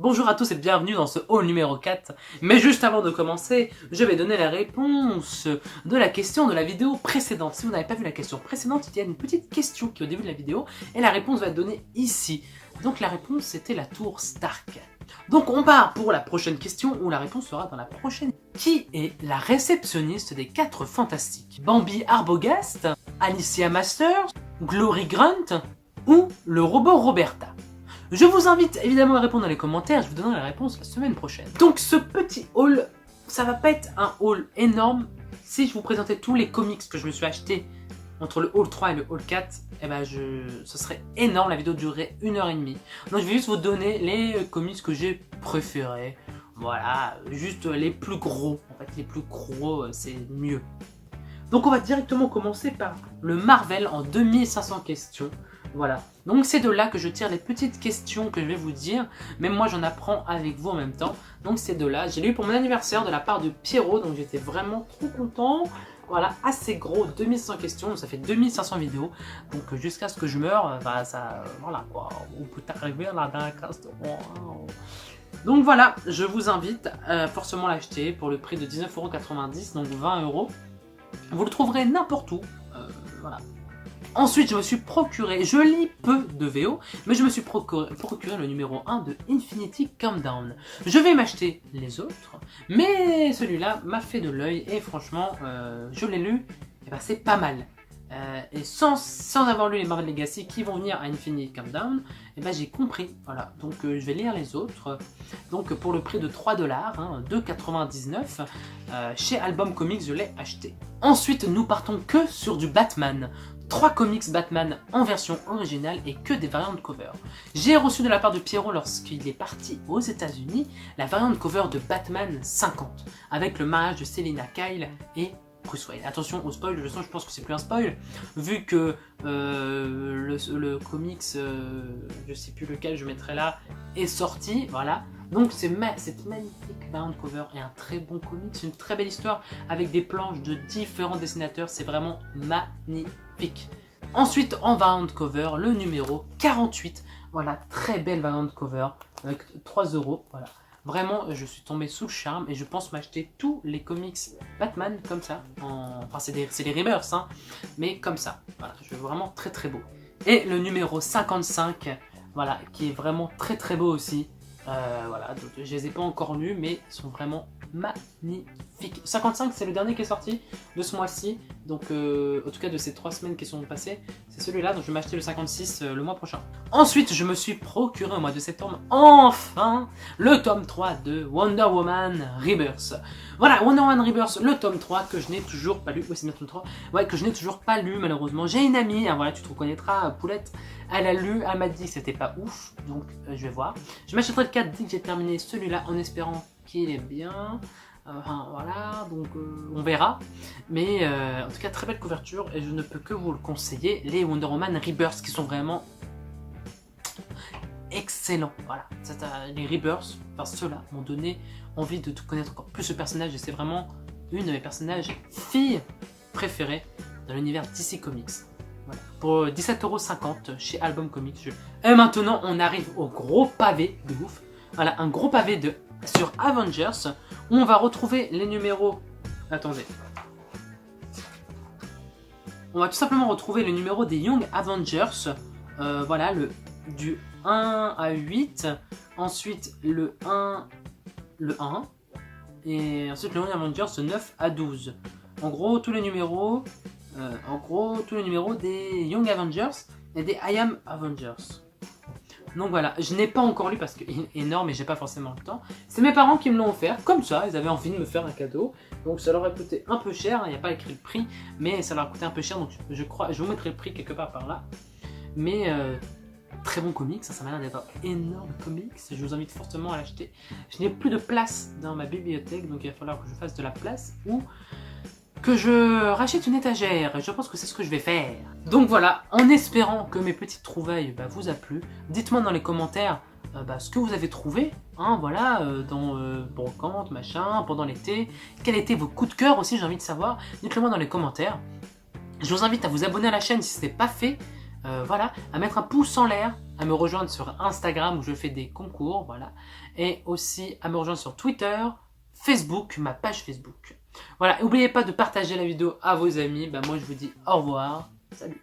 Bonjour à tous et bienvenue dans ce haul numéro 4. Mais juste avant de commencer, je vais donner la réponse de la question de la vidéo précédente. Si vous n'avez pas vu la question précédente, il y a une petite question qui est au début de la vidéo et la réponse va être donnée ici. Donc la réponse c'était la tour Stark. Donc on part pour la prochaine question où la réponse sera dans la prochaine. Qui est la réceptionniste des 4 Fantastiques? Bambi Arbogast, Alicia Masters, Glory Grunt ou le robot Roberta? Je vous invite évidemment à répondre dans les commentaires, je vous donnerai la réponse la semaine prochaine. Donc ce petit haul, ça va pas être un haul énorme. Si je vous présentais tous les comics que je me suis acheté entre le haul 3 et le haul 4, eh ben ce serait énorme, la vidéo durerait 1h30. Donc je vais juste vous donner les comics que j'ai préférés. Voilà, juste les plus gros. En fait, les plus gros, c'est mieux. Donc on va directement commencer par le Marvel en 2500 questions. Voilà, donc c'est de là que je tire les petites questions que je vais vous dire, mais moi j'en apprends avec vous en même temps. Donc c'est de là, j'ai lu pour mon anniversaire de la part de Pierrot, donc j'étais vraiment trop content. Voilà, assez gros, 2100 questions, ça fait 2500 vidéos. Donc jusqu'à ce que je meure, bah ça, voilà quoi, on peut arriver à la dernière classe. Donc voilà, je vous invite à forcément l'acheter pour le prix de 19,90 €, donc 20 €. Vous le trouverez n'importe où, voilà. Ensuite, je me suis procuré, je lis peu de VO, mais je me suis procuré le numéro 1 de Infinity Countdown. Je vais m'acheter les autres, mais celui-là m'a fait de l'œil et franchement, je l'ai lu, et ben c'est pas mal. Et sans avoir lu les Marvel Legacy qui vont venir à Infinity Countdown, et ben j'ai compris, voilà. Donc je vais lire les autres, donc pour le prix de 3 $, hein, 2,99 €, chez Album Comics je l'ai acheté. Ensuite, nous partons que sur du Batman. 3 comics Batman en version originale et que des variantes cover. J'ai reçu de la part de Pierrot lorsqu'il est parti aux États-Unis la variante cover de Batman 50 avec le mariage de Selina Kyle et Bruce Wayne. Attention au spoil, je pense que c'est plus un spoil vu que le comics, je sais plus lequel je mettrai là, est sorti, voilà. Donc cette magnifique variant cover et un très bon comics, une très belle histoire avec des planches de différents dessinateurs, c'est vraiment magnifique. Ensuite en variant cover, le numéro 48, voilà, très belle variant cover avec 3 €, voilà. Vraiment, je suis tombé sous le charme et je pense m'acheter tous les comics Batman comme ça. Enfin, c'est les Rebirths, hein, mais comme ça. Voilà, je veux vraiment très très beau. Et le numéro 55, voilà, qui est vraiment très très beau aussi. Voilà, donc je les ai pas encore lus, mais ils sont vraiment magnifiques. 55, c'est le dernier qui est sorti de ce mois-ci, donc en tout cas de ces 3 semaines qui sont passées, c'est celui-là, donc je vais m'acheter le 56 le mois prochain. Ensuite, je me suis procuré au mois de septembre, enfin, le tome 3 de Wonder Woman Rebirth. Voilà, Wonder Woman Rebirth, le tome 3 que je n'ai toujours pas lu. Oui, c'est bien le tome 3. Ouais, que je n'ai toujours pas lu malheureusement. J'ai une amie, hein, voilà, tu te reconnaîtras, Poulette. Elle a lu, elle m'a dit que c'était pas ouf, donc je vais voir. Je m'achèterai le 4 dès que j'ai terminé celui-là en espérant qu'il est bien. Enfin voilà, donc on verra. Mais en tout cas, très belle couverture et je ne peux que vous le conseiller. Les Wonder Woman Rebirth qui sont vraiment excellents. Voilà, les Rebirths, enfin ceux-là, m'ont donné envie de connaître encore plus ce personnage et c'est vraiment une de mes personnages filles préférées dans l'univers DC Comics. Voilà. Pour 17,50 € chez Album Comics. Et maintenant, on arrive au gros pavé de ouf. Voilà, un gros pavé sur Avengers où on va retrouver les numéros. Attendez. On va tout simplement retrouver le numéro des Young Avengers. Voilà, du 1 à 8. Ensuite, le 1. Et ensuite, le Young Avengers 9 à 12. En gros, tous les numéros. Des Young Avengers et des I Am Avengers. Donc voilà, je n'ai pas encore lu parce qu'il est énorme et j'ai pas forcément le temps. C'est mes parents qui me l'ont offert, comme ça, ils avaient envie de me faire un cadeau. Donc ça leur a coûté un peu cher, il n'y a pas écrit le prix, mais ça leur a coûté un peu cher, donc je vous mettrai le prix quelque part par là. Mais très bon comics, ça m'a l'air d'être un énorme comics, je vous invite fortement à l'acheter. Je n'ai plus de place dans ma bibliothèque, donc il va falloir que je fasse de la place ou que je rachète une étagère, et je pense que c'est ce que je vais faire. Donc voilà, en espérant que mes petites trouvailles vous a plu, dites-moi dans les commentaires ce que vous avez trouvé, hein, voilà, dans Brocante, machin, pendant l'été, quels étaient vos coups de cœur aussi, j'ai envie de savoir, dites-le moi dans les commentaires. Je vous invite à vous abonner à la chaîne si ce n'est pas fait, voilà, à mettre un pouce en l'air, à me rejoindre sur Instagram où je fais des concours, voilà. Et aussi à me rejoindre sur Twitter, Facebook, ma page Facebook. Voilà, n'oubliez pas de partager la vidéo à vos amis. Moi je vous dis au revoir, salut.